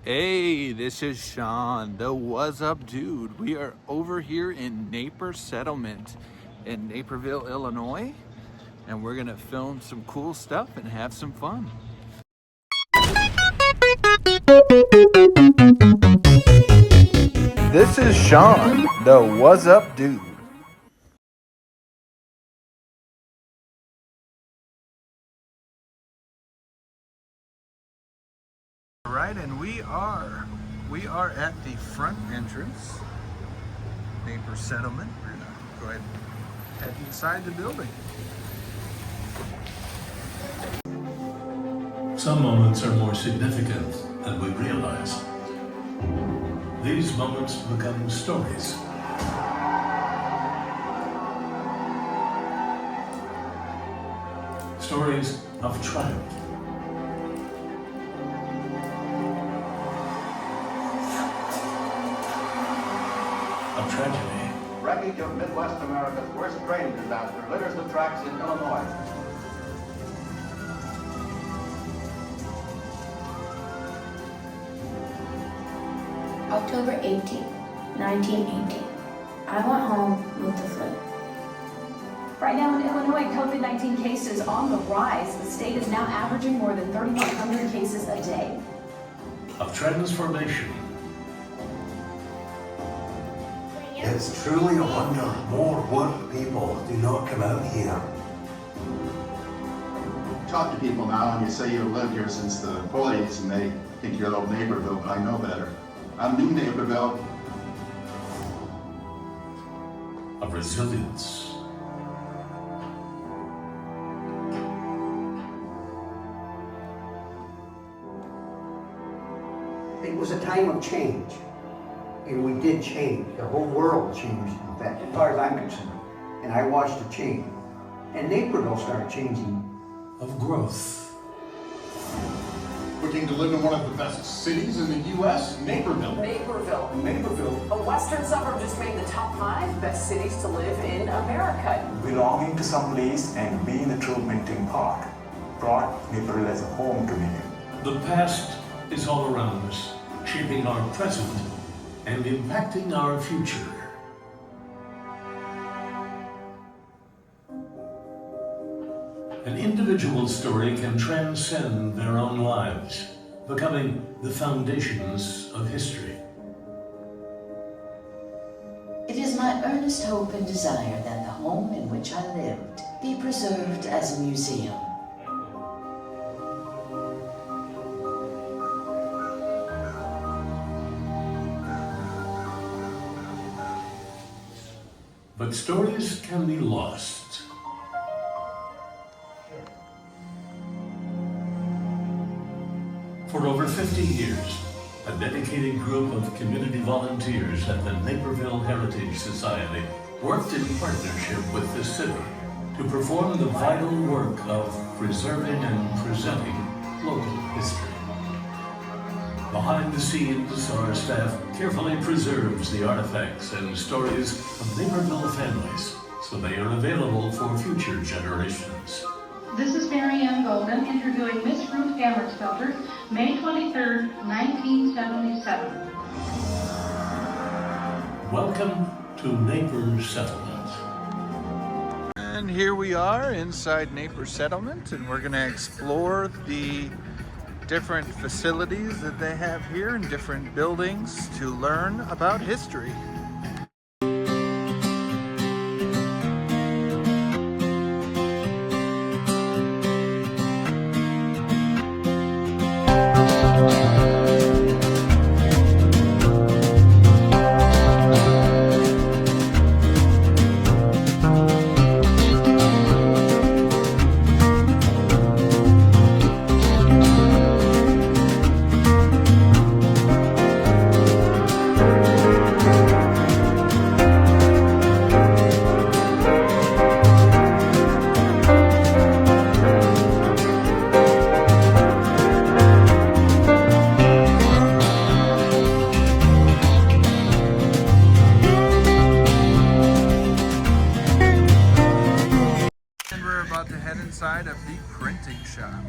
Hey, this is Sean, the What's Up Dude. We are over here in Naper Settlement in Naperville, Illinois, and we're gonna film some cool stuff and have some fun. This is Sean, the What's Up Dude. All right, and we are at the front entrance, Naper Settlement. We're gonna go ahead and head inside the building. Some moments are more significant than we realize. These moments become stories. Stories of triumph. Of tragedy. Wreckage of Midwest America's worst train disaster litters the tracks in Illinois. October 18, 1918. I went home with the flu. Right now in Illinois, COVID-19 cases on the rise. The state is now averaging more than 3,100 cases a day. Of transformation. It's truly a wonder more work people do not come out here. Talk to people now and you say you've lived here since the 40s and they think you're old Naperville, but I know better. I'm new Naperville. Of resilience. It was a time of change, and we did change. The whole world changed, in fact, as far as I'm concerned. And I watched it change. And Naperville started changing. Of growth. We came to live in one of the best cities in the U.S., Naperville. Naperville. A western suburb just made the top 5 best cities to live in America. Belonging to some place and being a true melting pot brought Naperville as a home to me. The past is all around us, shaping our present and impacting our future. An individual's story can transcend their own lives, becoming the foundations of history. It is my earnest hope and desire that the home in which I lived be preserved as a museum. But stories can be lost. For over 50 years, a dedicated group of community volunteers at the Naperville Heritage Society worked in partnership with the city to perform the vital work of preserving and presenting local history. Behind the scenes, our staff carefully preserves the artifacts and stories of Naperville families so they are available for future generations. This is Mary Ann Golden interviewing Miss Ruth Gammersfelder, May 23rd, 1977. Welcome to Naper Settlement. And here we are inside Naper Settlement, and we're gonna explore the different facilities that they have here in different buildings to learn about history. Inside of the printing shop.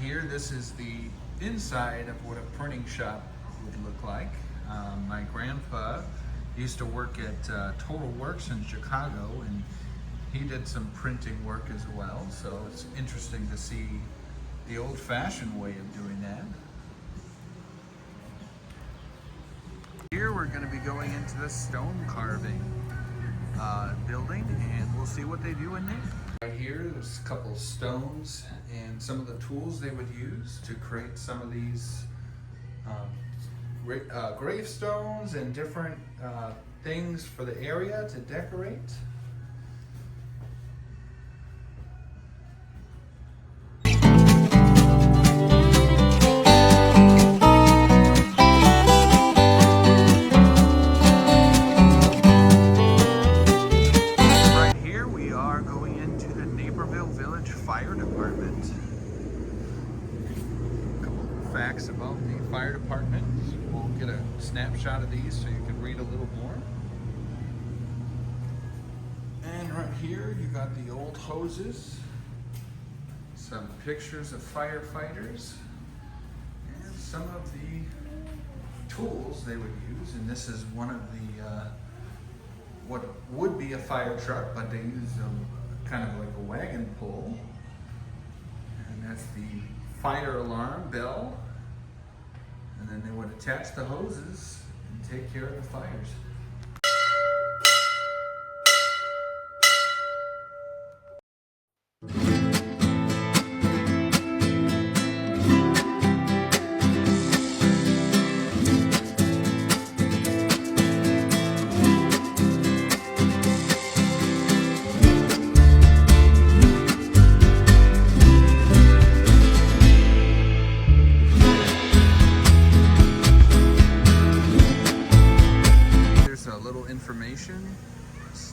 here, this is the inside of what a printing shop would look like. My grandpa used to work at Total Works in Chicago, and he did some printing work as well, so it's interesting to see the old-fashioned way of doing that. Here we're going to be going into the stone carving building, and we'll see what they do in there. Right here, there's a couple stones and some of the tools they would use to create some of these gravestones and different things for the area to decorate. Right here we are going into the Naperville Village Fire Department. A couple of facts about the fire department. We'll get a snapshot of these so you can read a little more. And right here you got the old hoses, some pictures of firefighters, and some of the tools they would use. And this is one of the what would be a fire truck, but they use a kind of like a wagon pull. And that's the fire alarm bell. And then they would attach the hoses and take care of the fires.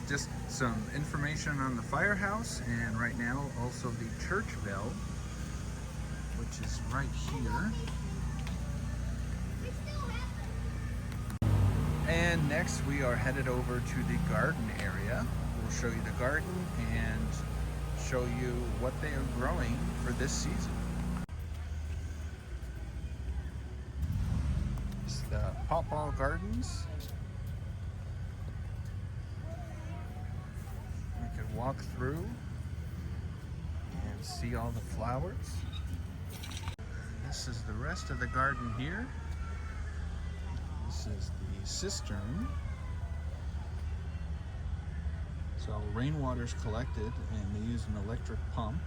Just some information on the firehouse, and right now also the church bell, which is right here. And next we are headed over to the garden area. We'll show you the garden and show you what they are growing for this season. It's the Pawpaw Gardens. Walk through and see all the flowers. This is the rest of the garden here. This is the cistern. So rainwater is collected and they use an electric pump.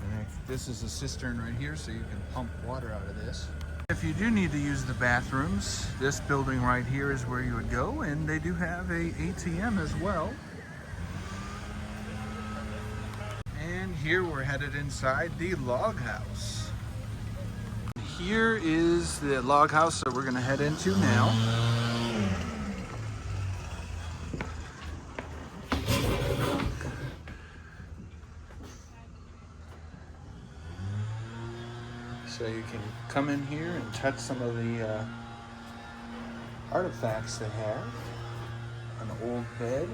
And this is a cistern right here, so you can pump water out of this. If you do need to use the bathrooms, this building right here is where you would go, and they do have a ATM as well. Here we're headed inside the log house. Here is the log house that we're going to head into now. So you can come in here and touch some of the artifacts they have. An old bed.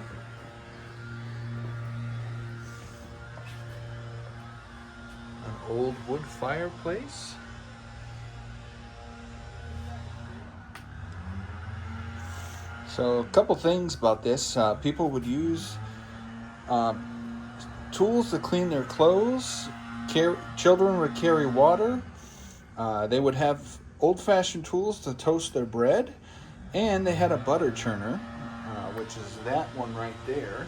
Old wood fireplace. So a couple things about this. People would use tools to clean their clothes. Children would carry water. They would have old-fashioned tools to toast their bread. And they had a butter churner, which is that one right there.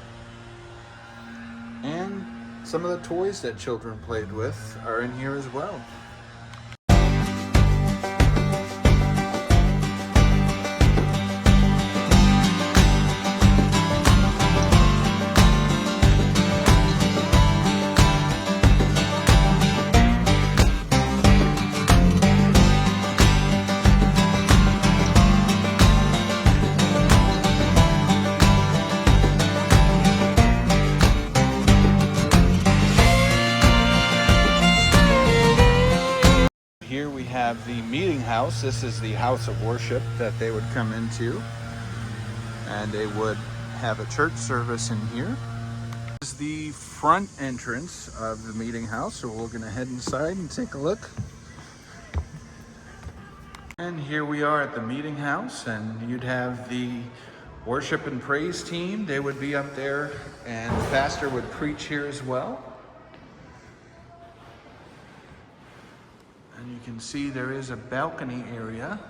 And some of the toys that children played with are in here as well. Have the meeting house. This is the house of worship that they would come into, and they would have a church service in here. This is the front entrance of the meeting house, so we're gonna head inside and take a look. And here we are at the meeting house, and you'd have the worship and praise team. They would be up there, and the pastor would preach here as well. And you can see there is a balcony area.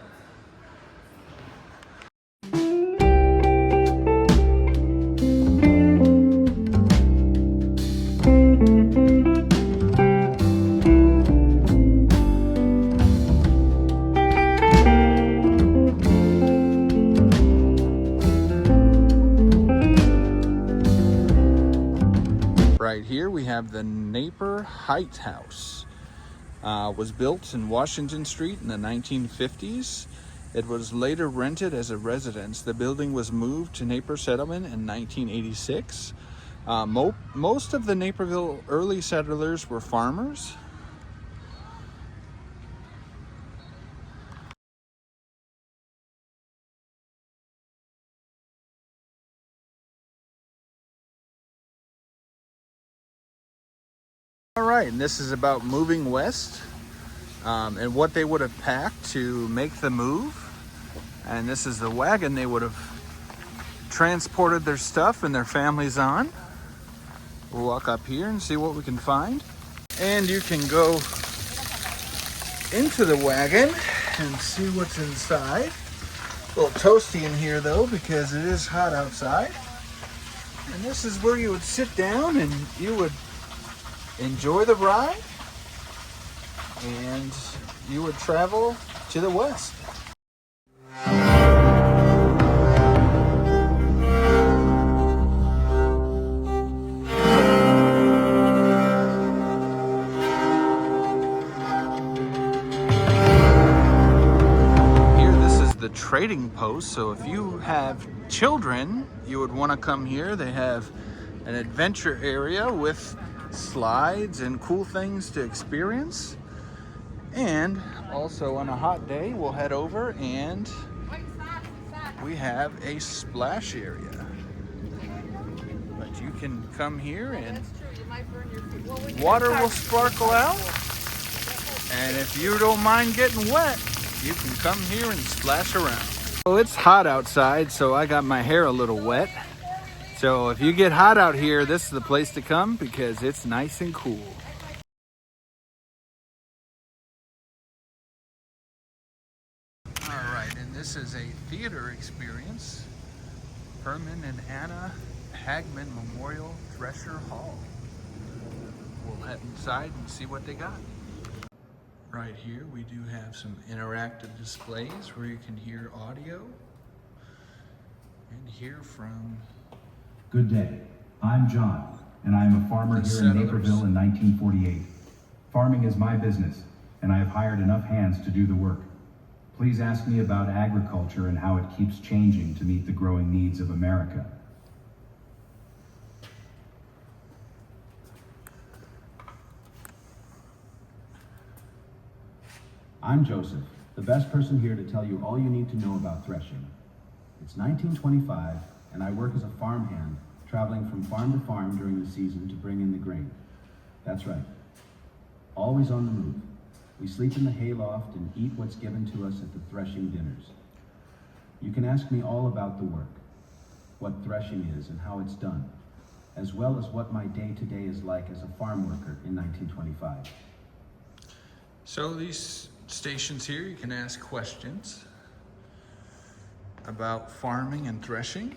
Right here we have the Naperville House. Was built in Washington Street in the 1950s. It was later rented as a residence. The building was moved to Naperville Settlement in 1986. Most of the Naperville early settlers were farmers. All right, and this is about moving west and what they would have packed to make the move. And this is the wagon they would have transported their stuff and their families on. We'll walk up here and see what we can find. And you can go into the wagon and see what's inside. A little toasty in here though, because it is hot outside. And this is where you would sit down and you would enjoy the ride, and you would travel to the west. Here, this is the trading post, so if you have children, you would want to come here. They have an adventure area with slides and cool things to experience. And also on a hot day, we'll head over and we have a splash area. But you can come here and water will sparkle out. And if you don't mind getting wet, you can come here and splash around. Well, it's hot outside, so I got my hair a little wet. So if you get hot out here, this is the place to come because it's nice and cool. All right, and this is a theater experience. Herman and Anna Hagman Memorial Thresher Hall. We'll head inside and see what they got. Right here, we do have some interactive displays where you can hear audio and hear from. Good day. I'm John, and I am a farmer here in Naperville in 1948. Farming is my business, and I have hired enough hands to do the work. Please ask me about agriculture and how it keeps changing to meet the growing needs of America. I'm Joseph, the best person here to tell you all you need to know about threshing. It's 1925, and I work as a farmhand, traveling from farm to farm during the season to bring in the grain. That's right. Always on the move. We sleep in the hayloft and eat what's given to us at the threshing dinners. You can ask me all about the work, what threshing is and how it's done, as well as what my day-to-day is like as a farm worker in 1925. So these stations here, you can ask questions about farming and threshing.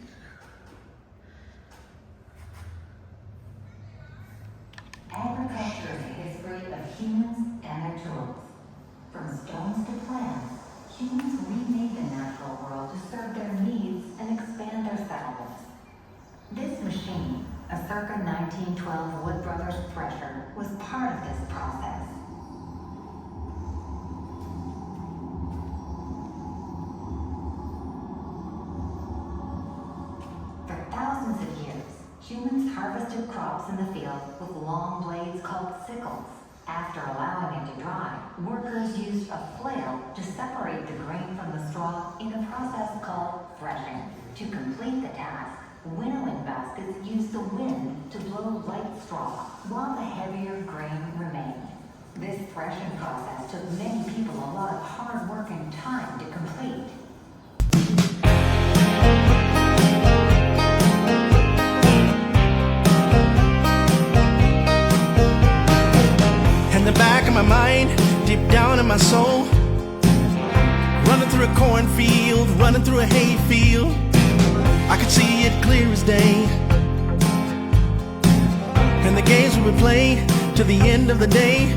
Agriculture is a history of humans and their tools. From stones to plants, humans remade the natural world to serve their needs and expand their settlements. This machine, a circa 1912 Wood Brothers thresher, was part of this process. For thousands of years, humans harvested crops in the field with long blades called sickles. After allowing it to dry, workers used a flail to separate the grain from the straw in a process called threshing. To complete the task, Winnowing baskets use the wind to blow light straw, while the heavier grain remained. This threshing process took many people a lot of hard work and time to complete. In the back of my mind, deep down in my soul, running through a cornfield, running through a hayfield, I could see it clear as day. And the games we would play to the end of the day.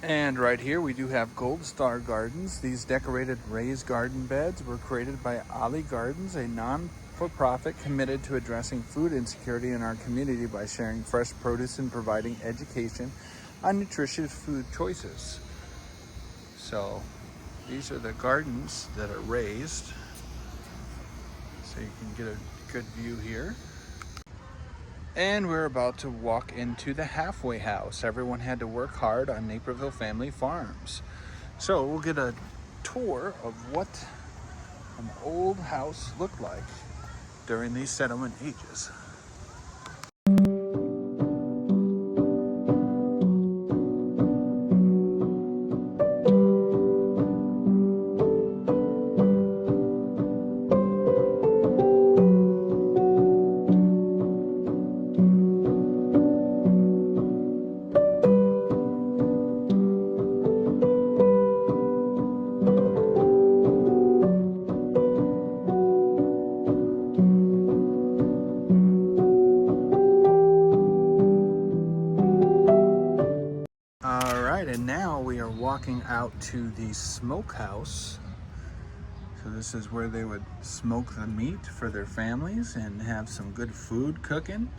And right here we do have Gold Star Gardens. These decorated raised garden beds were created by Ali Gardens, a non-for-profit committed to addressing food insecurity in our community by sharing fresh produce and providing education on nutritious food choices. So these are the gardens that are raised. So you can get a good view here. And we're about to walk into the halfway house. Everyone had to work hard on Naperville family farms. So we'll get a tour of what an old house looked like during these settlement ages. And now we are walking out to the smokehouse. So this is where they would smoke the meat for their families and have some good food cooking.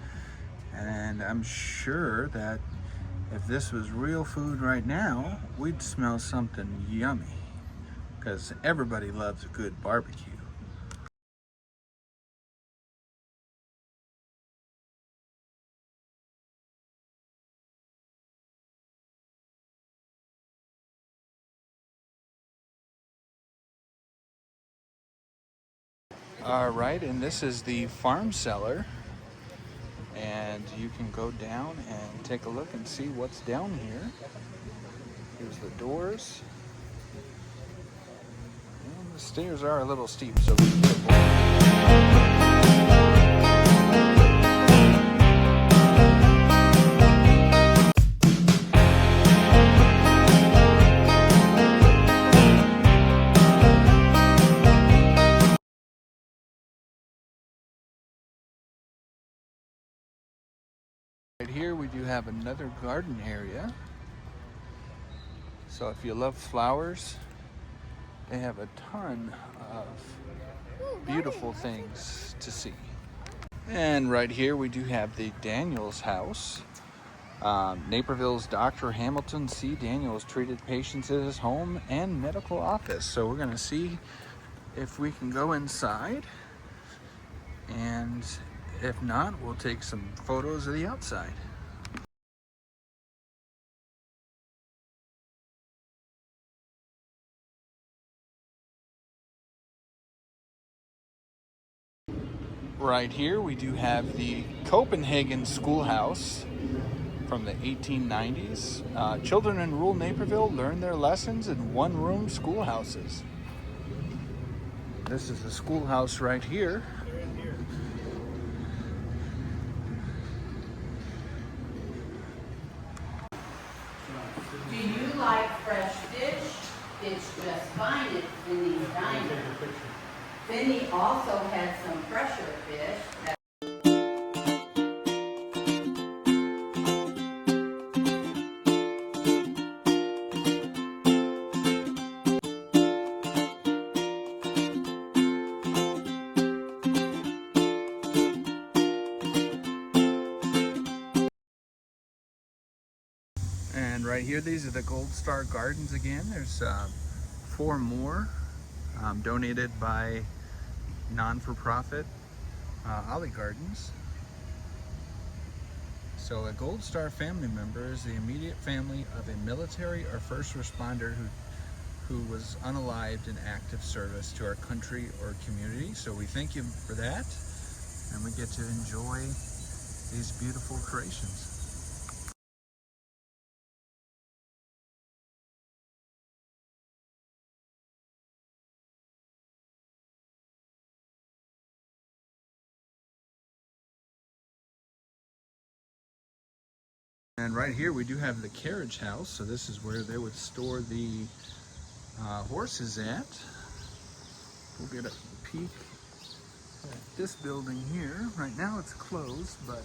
And I'm sure that if this was real food right now, we'd smell something yummy, because everybody loves a good barbecue. All right, and this is the farm cellar, and you can go down and take a look and see what's down here. Here's the doors, and the stairs are a little steep, so we can get Right here we do have another garden area. So if you love flowers, they have a ton of beautiful things to see. And right here we do have the Daniels house. Naperville's Dr. Hamilton C. Daniels treated patients at his home and medical office. So we're gonna see if we can go inside, and if not, we'll take some photos of the outside. Right here we do have the Copenhagen schoolhouse from the 1890s. Children in rural Naperville learn their lessons in one-room schoolhouses. This is the schoolhouse right here. Do you like fresh fish? It's just fine at Finney's Diner. Finney also has some fresher fish. And right here, these are the Gold Star Gardens again. There's 4 more donated by non-for-profit Ali Gardens. So a Gold Star family member is the immediate family of a military or first responder who was unalived in active service to our country or community. So we thank you for that, and we get to enjoy these beautiful creations. And right here we do have the carriage house, so this is where they would store the horses at. We'll get a peek at this building here. Right now it's closed, but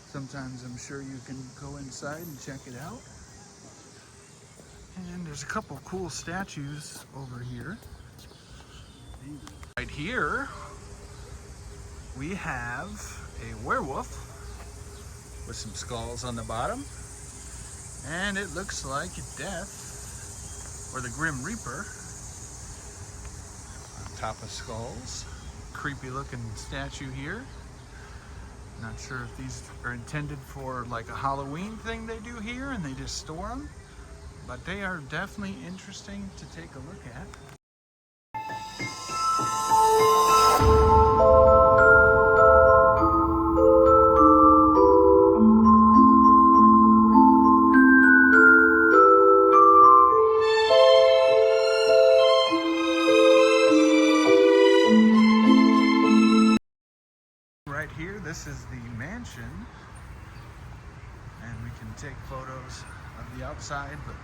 sometimes I'm sure you can go inside and check it out. And there's a couple cool statues over here. Right here we have a werewolf with some skulls on the bottom, and it looks like Death, or the Grim Reaper, on top of skulls. Creepy looking statue here. Not sure if these are intended for like a Halloween thing they do here and they just store them, but they are definitely interesting to take a look at. Here, this is the mansion, and we can take photos of the outside, but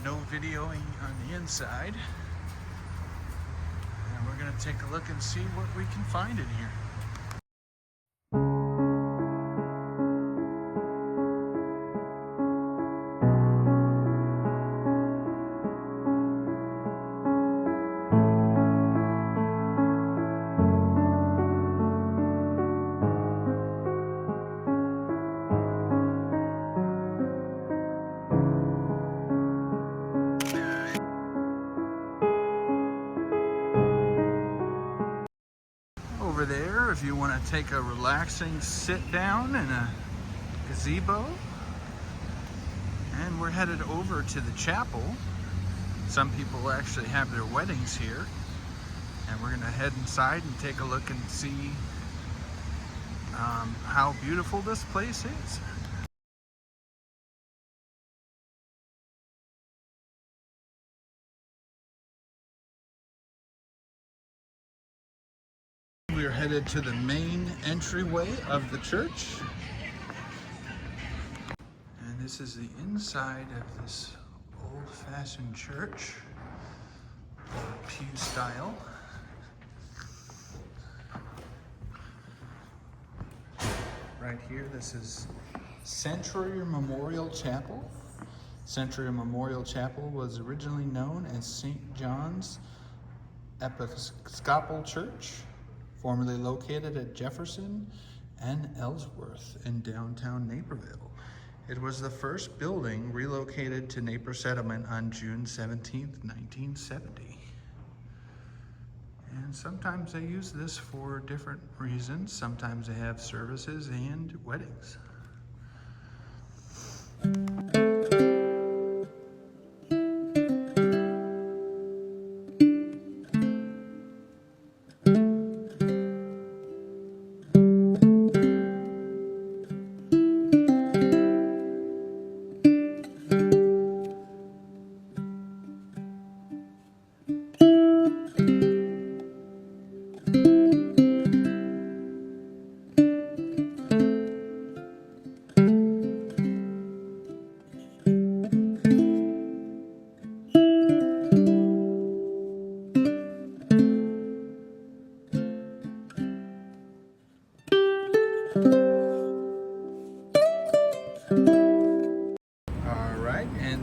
no videoing on the inside. And we're going to take a look and see what we can find in here. Over there, if you want to take a relaxing sit down in a gazebo. And we're headed over to the chapel. Some people actually have their weddings here, and we're going to head inside and take a look and see how beautiful this place is. We are headed to the main entryway of the church. And this is the inside of this old-fashioned church, pew style. Right here, this is Century Memorial Chapel. Century Memorial Chapel was originally known as St. John's Episcopal Church, formerly located at Jefferson and Ellsworth in downtown Naperville. It was the first building relocated to Naper Settlement on June 17th, 1970. And sometimes they use this for different reasons. Sometimes they have services and weddings.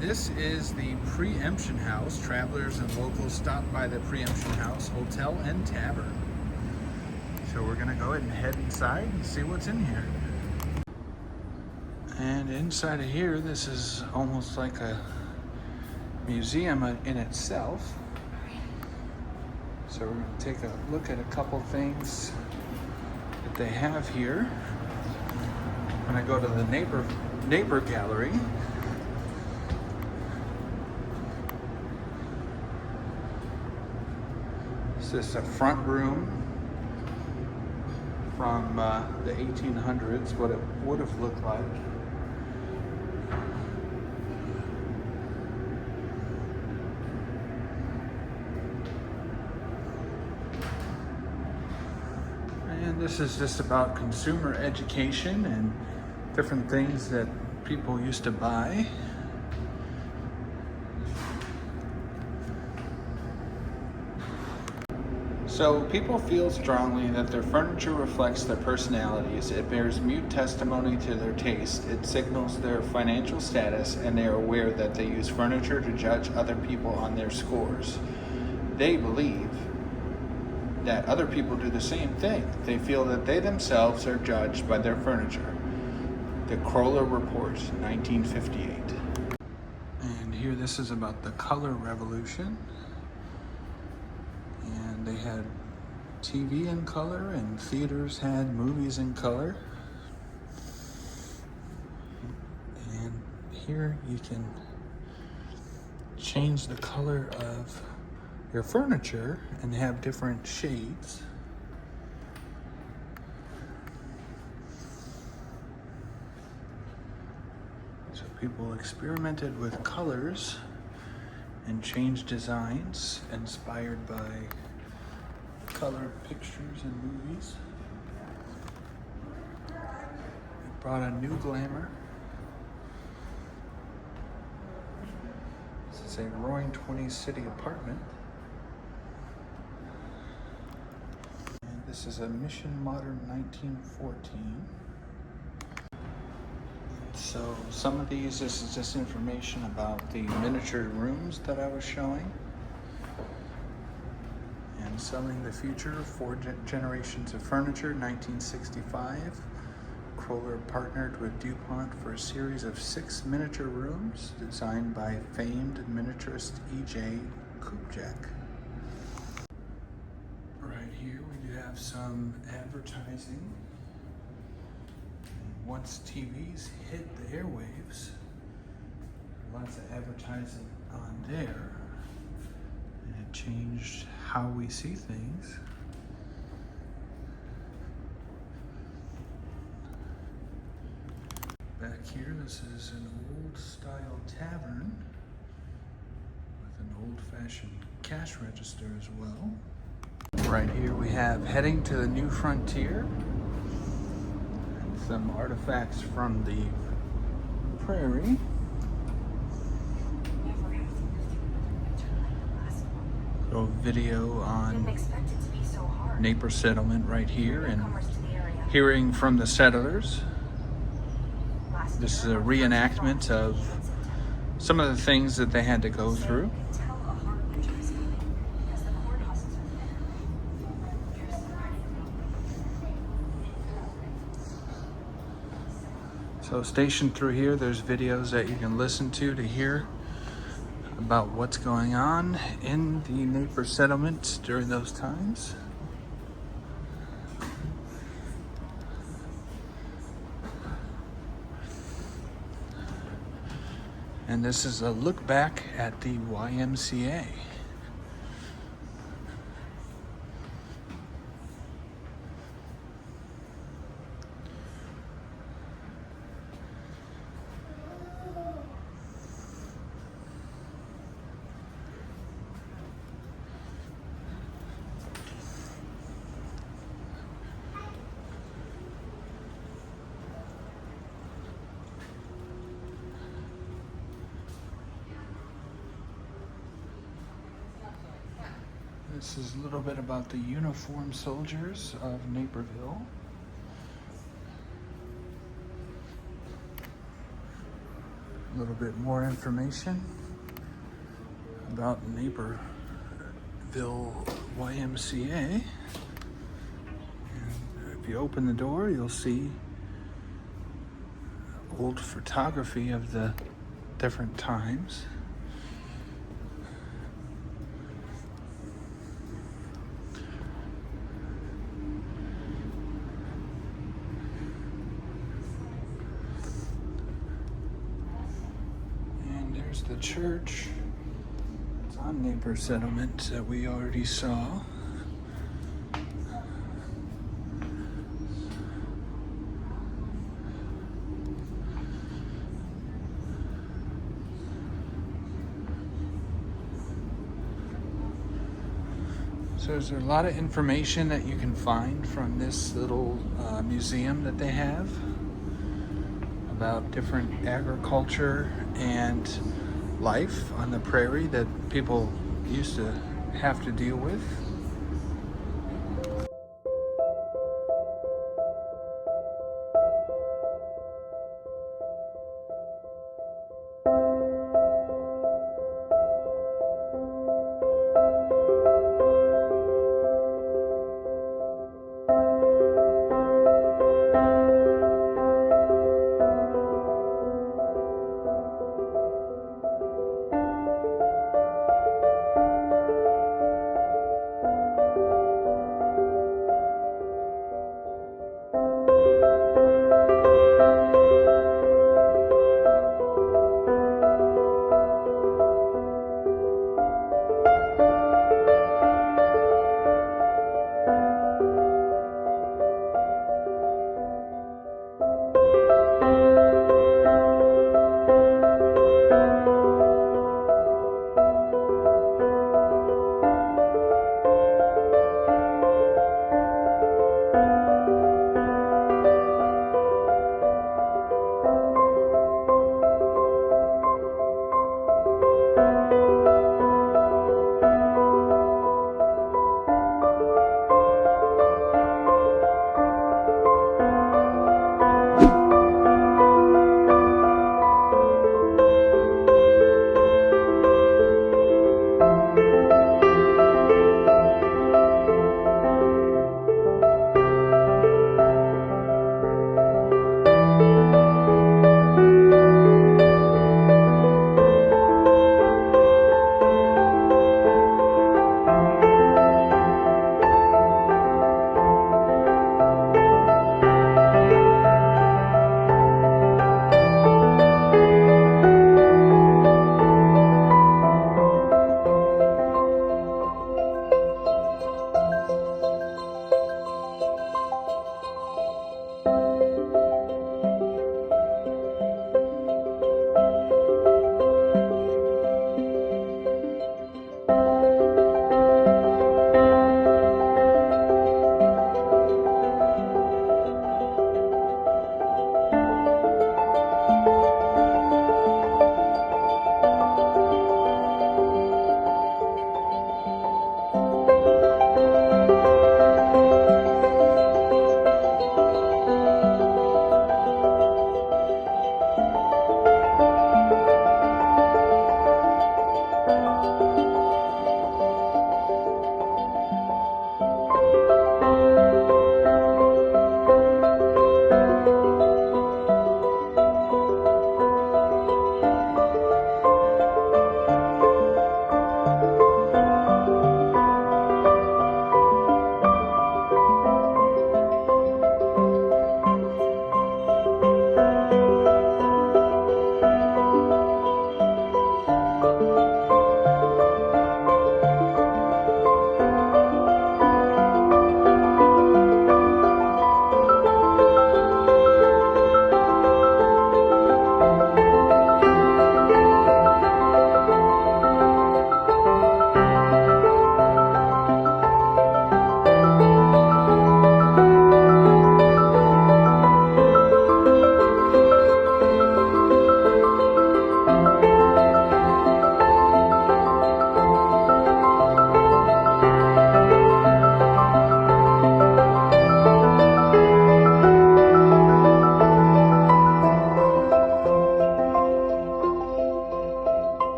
This is the Preemption House. Travelers and locals stop by the Preemption House Hotel and Tavern. So we're gonna go ahead and head inside and see what's in here. And inside of here, this is almost like a museum in itself. So we're gonna take a look at a couple things that they have here. When I go to the Naper Gallery, This is a front room from the 1800s, what it would have looked like. And this is just about consumer education and different things that people used to buy. So people feel strongly that their furniture reflects their personalities. It bears mute testimony to their taste. It signals their financial status, and they are aware that they use furniture to judge other people on their scores. They believe that other people do the same thing. They feel that they themselves are judged by their furniture. The Kroller Report, 1958. And here, this is about the color revolution. And they had TV in color, and theaters had movies in color. And here you can change the color of your furniture and have different shades. So people experimented with colors and changed designs inspired by colored pictures and movies. It brought a new glamour. This is a Roaring 20s city apartment. And this is a Mission Modern 1914. So some of these, this is just information about the miniature rooms that I was showing. And Selling the Future, 4 Generations of Furniture, 1965. Kroller partnered with DuPont for a series of 6 miniature rooms designed by famed miniaturist E.J. Kupchak. Right here we do have some advertising. Once TVs hit the airwaves, lots of advertising on there, and it changed how we see things. Back here, this is an old style tavern with an old-fashioned cash register as well. Right here we have Heading to the New Frontier. Some artifacts from the prairie. A video on Naperville settlement right here, and hearing from the settlers. This is a reenactment of some of the things that they had to go through. So stationed through here, there's videos that you can listen to hear about what's going on in the Naperville settlement during those times. And this is a look back at the YMCA. This is a little bit about the uniformed soldiers of Naperville. A little bit more information about Naperville YMCA. And if you open the door, you'll see old photography of the different times. There's the church. It's on Naperville settlement that we already saw. So there's a lot of information that you can find from this little museum that they have about different agriculture and life on the prairie that people used to have to deal with.